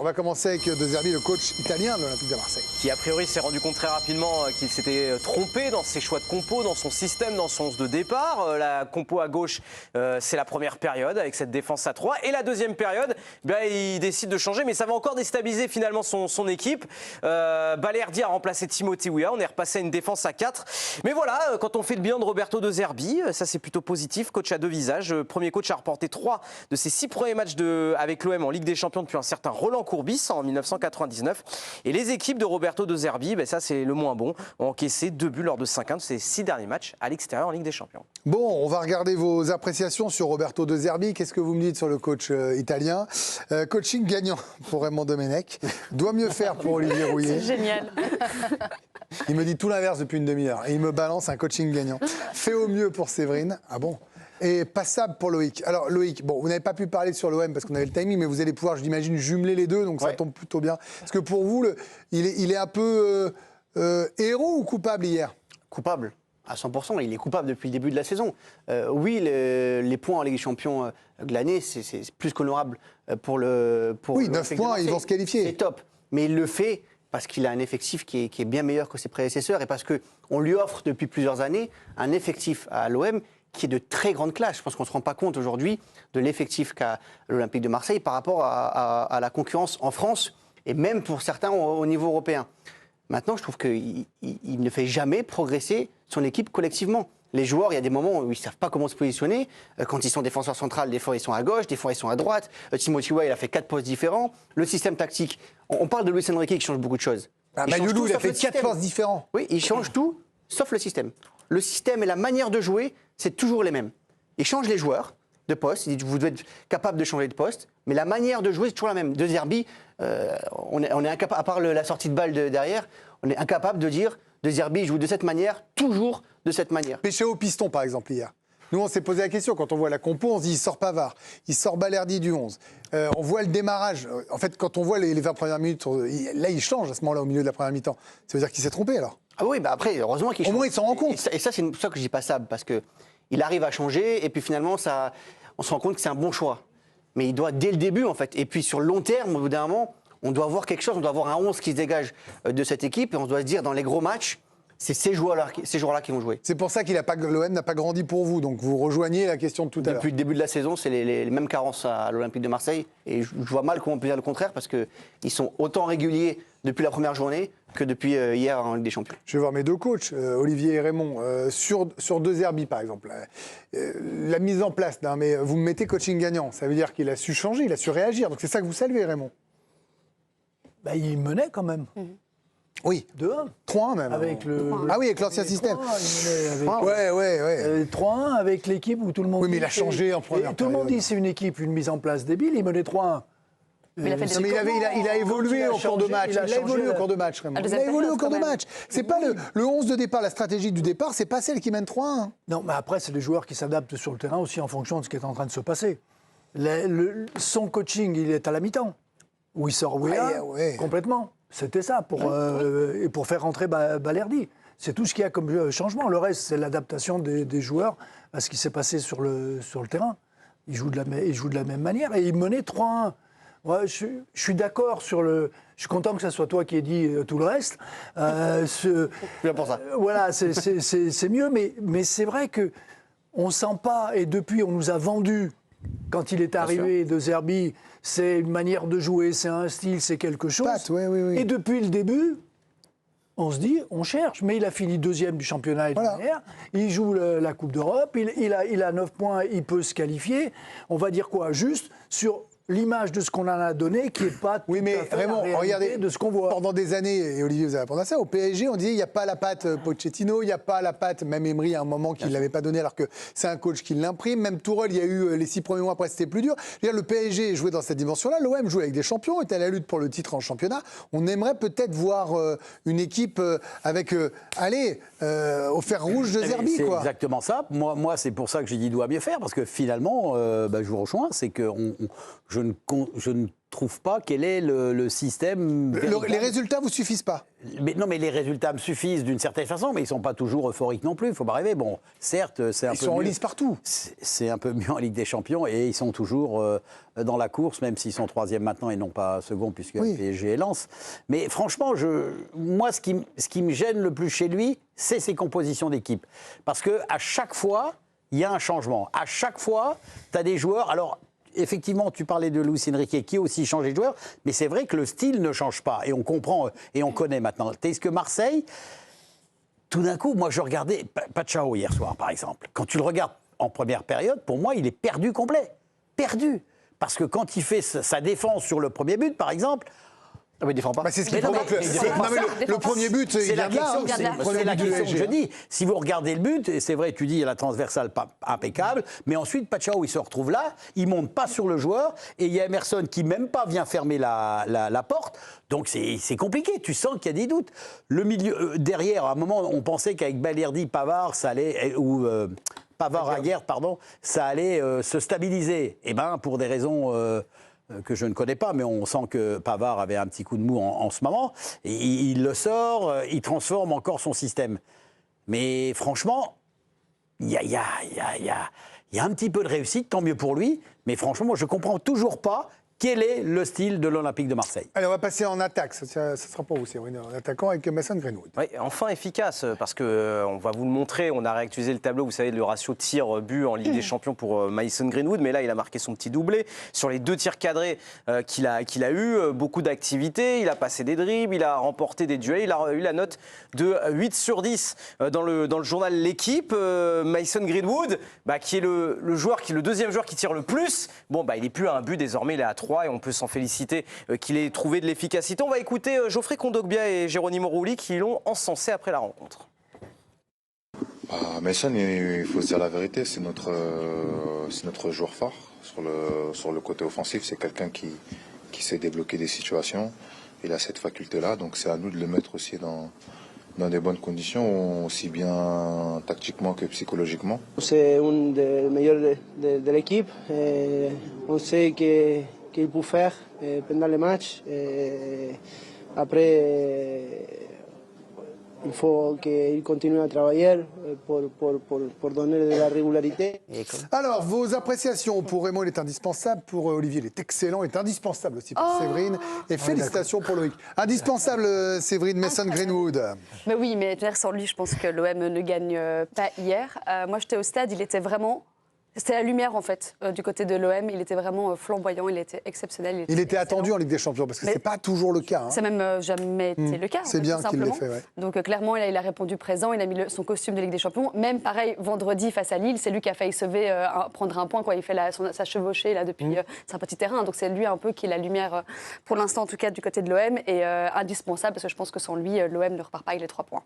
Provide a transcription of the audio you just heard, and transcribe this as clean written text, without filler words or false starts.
On va commencer avec De Zerbi, le coach italien de l'Olympique de Marseille. Qui a priori s'est rendu compte très rapidement qu'il s'était trompé dans ses choix de compo, dans son système, dans son 11 de départ. La compo à gauche, c'est la première période avec cette défense à 3. Et la deuxième période, il décide de changer, mais ça va encore déstabiliser finalement son équipe. Balerdi a remplacé Timothy Weah, on est repassé à une défense à 4. Mais voilà, quand on fait le bilan de Roberto De Zerbi, ça c'est plutôt positif. Coach à deux visages. Premier coach à remporter 3 de ses 6 premiers matchs avec l'OM en Ligue des Champions depuis un certain Roland Courbis en 1999. Et les équipes de Roberto De Zerbi, ça c'est le moins bon, ont encaissé 2 buts lors de 5-1 de ses 6 derniers matchs à l'extérieur en Ligue des Champions. Bon, on va regarder vos appréciations sur Roberto De Zerbi. Qu'est-ce que vous me dites sur le coach italien? Coaching gagnant pour Raymond Domenech. Doit mieux faire pour Olivier Rouillet. C'est génial. Il me dit tout l'inverse depuis une demi-heure. Et il me balance un coaching gagnant. Fait au mieux pour Séverine. Ah bon? Et passable pour Loïc. Alors Loïc, bon, vous n'avez pas pu parler sur l'OM parce qu'on avait le timing, mais vous allez pouvoir, je l'imagine, jumeler les deux, donc ça tombe plutôt bien. Parce que pour vous, il est un peu héros ou coupable hier? Coupable, à 100%. Il est coupable depuis le début de la saison. Oui, les points en Ligue des Champions de l'année, c'est plus qu'honorable pour le... Oui, 9 points, ils vont se qualifier. C'est top. Mais il le fait parce qu'il a un effectif qui est bien meilleur que ses prédécesseurs et parce qu'on lui offre depuis plusieurs années un effectif à l'OM qui est de très grande classe. Je pense qu'on ne se rend pas compte aujourd'hui de l'effectif qu'a l'Olympique de Marseille par rapport à la concurrence en France et même pour certains au niveau européen. Maintenant, je trouve qu'il ne fait jamais progresser son équipe collectivement. Les joueurs, il y a des moments où ils ne savent pas comment se positionner. Quand ils sont défenseurs centrales, des fois ils sont à gauche, des fois ils sont à droite. Timothy Weah, il a fait 4 postes différents. Le système tactique, on parle de Luis Enrique qui change beaucoup de choses. Mayoulou, il a fait 4 postes différents. Oui, il change tout, sauf le système. Le système et la manière de jouer, c'est toujours les mêmes. Il change les joueurs de poste, il dit vous devez être capable de changer de poste, mais la manière de jouer, c'est toujours la même. De Zerbi, on est incapable, à part la sortie de balle derrière, on est incapable de dire De Zerbi joue de cette manière, toujours de cette manière. Pêché au piston, par exemple, hier. Nous, on s'est posé la question, quand on voit la compo, on se dit, il sort Pavard, il sort Balerdi du 11. On voit le démarrage. En fait, quand on voit les 20 premières minutes, là, il change à ce moment-là, au milieu de la première mi-temps. Ça veut dire qu'il s'est trompé, alors? Ah oui, après, heureusement qu'il change. Au moins, il s'en rend compte. Et ça, c'est pour ça que je dis passable, parce qu'il arrive à changer, et puis finalement, on se rend compte que c'est un bon choix. Mais il doit, dès le début, en fait, et puis sur le long terme, au bout d'un moment, on doit avoir quelque chose, on doit avoir un 11 qui se dégage de cette équipe, et on doit se dire, dans les gros matchs, c'est ces joueurs-là qui vont jouer. C'est pour ça que l'OM n'a pas grandi pour vous, donc vous rejoignez la question de tout à l'heure. Depuis le début de la saison, c'est les mêmes carences à l'Olympique de Marseille, et je vois mal comment on peut dire le contraire, parce qu'ils sont autant réguliers depuis la première journée que depuis hier en Ligue des Champions. Je vais voir mes deux coachs, Olivier et Raymond, sur De Zerbi par exemple. La mise en place, mais vous me mettez coaching gagnant, ça veut dire qu'il a su changer, il a su réagir, donc c'est ça que vous saluez, Raymond? Il menait quand même. Oui. 2-1. 3-1 même. Avec Ah oui, avec l'ancien système. 3-1 avec l'équipe où tout le monde... Oui, mais il a changé en première période. Tout le monde dit c'est une équipe, une mise en place débile, il menait 3-1. Mais il a évolué au cours de match. Il a évolué au cours de match, Raymond. Il a évolué au cours de match. C'est pas le 11 de départ, la stratégie du départ, c'est pas celle qui mène 3-1. Non, mais après, c'est des joueurs qui s'adaptent sur le terrain aussi en fonction de ce qui est en train de se passer. Son coaching, il est à la mi-temps, où il sort Weah complètement. C'était ça, pour faire rentrer Balerdi. C'est tout ce qu'il y a comme changement. Le reste, c'est l'adaptation des joueurs à ce qui s'est passé sur le terrain. Ils jouent de la même manière et ils menaient 3-1. Ouais, je suis d'accord sur le... Je suis content que ce soit toi qui aies dit tout le reste. Bien pour ça. Voilà, c'est mieux, mais c'est vrai qu'on ne sent pas, et depuis on nous a vendu, quand il est arrivé De Zerbi, c'est une manière de jouer, c'est un style, c'est quelque chose. Oui. Et depuis le début, on se dit, on cherche. Mais il a fini 2e du championnat l'année dernière. Il joue la Coupe d'Europe. Il a 9 points, il peut se qualifier. On va dire quoi? Juste sur l'image de ce qu'on en a donné, qui n'est pas tout à fait Raymond, la regardez, de ce qu'on voit. Pendant des années, et Olivier vous allez répondre à ça, au PSG, on disait il n'y a pas la patte Pochettino, il n'y a pas la patte, même Emery à un moment qu'il ne l'avait pas donné alors que c'est un coach qui l'imprime. Même Tourelle, il y a eu les 6 premiers mois après, c'était plus dur. Le PSG jouait dans cette dimension-là, l'OM jouait avec des champions, était à la lutte pour le titre en championnat. On aimerait peut-être voir une équipe avec, au fer rouge de Zerbi. C'est exactement ça. Moi c'est pour ça que j'ai dit doit mieux faire, parce que finalement, je vous rejoins, c'est que je je ne trouve pas quel est le système. Les résultats vous suffisent pas? Non, mais les résultats me suffisent d'une certaine façon, mais ils ne sont pas toujours euphoriques non plus, il ne faut pas rêver. Bon, certes, c'est un peu Ils sont en lice partout. C'est un peu mieux en Ligue des Champions et ils sont toujours dans la course, même s'ils sont troisième maintenant et non pas second, puisque le PSG est Lens. Mais franchement, moi, ce qui me gêne le plus chez lui, c'est ses compositions d'équipe. Parce qu'à chaque fois, il y a un changement. À chaque fois, tu as des joueurs... Alors, effectivement, tu parlais de Luis Enrique qui a aussi changé de joueur, mais c'est vrai que le style ne change pas et on comprend et on connaît maintenant. Est-ce que Marseille, tout d'un coup, moi je regardais Pachao hier soir par exemple. Quand tu le regardes en première période, pour moi il est perdu complet. Perdu. Parce que quand il fait sa défense sur le premier but par exemple, Ah mais il défend pas. Bah, c'est ce qui provoque le premier but. c'est la question, c'est la question que je dis. Si vous regardez le but, et c'est vrai, tu dis il y a la transversale pas impeccable, mais ensuite Pachao il se retrouve là, il monte pas sur le joueur et il y a Emerson qui même pas vient fermer la porte. Donc c'est compliqué. Tu sens qu'il y a des doutes. Le milieu derrière, à un moment, on pensait qu'avec Balerdi, Pavard, ça allait Pavard-Aguerd, pardon, ça allait se stabiliser. Et ben pour des raisons que je ne connais pas, mais on sent que Pavard avait un petit coup de mou en ce moment. Et il le sort, il transforme encore son système. Mais franchement, il y a un petit peu de réussite, tant mieux pour lui. Mais franchement, moi, je ne comprends toujours pas quel est le style de l'Olympique de Marseille. Allez, on va passer en attaque. Ça sera pour vous, Séverine, en attaquant avec Mason Greenwood. Oui, enfin efficace, parce qu'on va vous le montrer. On a réactualisé le tableau, vous savez, le ratio tir-but en Ligue des Champions pour Mason Greenwood. Mais là, il a marqué son petit doublé. Sur les 2 tirs cadrés qu'il a eu, beaucoup d'activité. Il a passé des dribbles, il a remporté des duels. Il a eu la note de 8 sur 10 dans le journal L'Équipe. Mason Greenwood, qui est le deuxième joueur qui tire le plus. Bon, il n'est plus à un but désormais, il est à 3. Et on peut s'en féliciter qu'il ait trouvé de l'efficacité. On va écouter Geoffrey Kondogbia et Geronimo Rulli qui l'ont encensé après la rencontre. Mason, il faut se dire la vérité, c'est notre joueur phare sur le côté offensif. C'est quelqu'un qui sait débloquer des situations. Il a cette faculté-là, donc c'est à nous de le mettre aussi dans des bonnes conditions, aussi bien tactiquement que psychologiquement. C'est un des meilleurs de l'équipe. On sait qu'il peut faire pendant les matchs. Après, il faut qu'il continue à travailler pour donner de la régularité. Alors, vos appréciations pour Raymond, il est indispensable. Pour Olivier, il est excellent. Il est indispensable aussi pour Séverine. Et félicitations pour Loïc. Indispensable, Séverine, Mason Greenwood. Mais oui, mais sans lui, je pense que l'OM ne gagne pas hier. Moi, j'étais au stade, il était vraiment... C'était la lumière, en fait, du côté de l'OM. Il était vraiment flamboyant, il était exceptionnel. Il était attendu en Ligue des Champions, parce que ce n'est pas toujours le cas. Ça n'a même jamais été le cas. C'est bien qu'il l'ait fait, ouais. Donc clairement, il a répondu présent, il a mis son costume de Ligue des Champions. Même pareil, vendredi face à Lille, c'est lui qui a failli sauver, prendre un point quand il fait sa chevauchée là, depuis sa petit terrain. Donc c'est lui un peu qui est la lumière, pour l'instant en tout cas, du côté de l'OM. Et indispensable, parce que je pense que sans lui, l'OM ne repart pas avec les 3 points.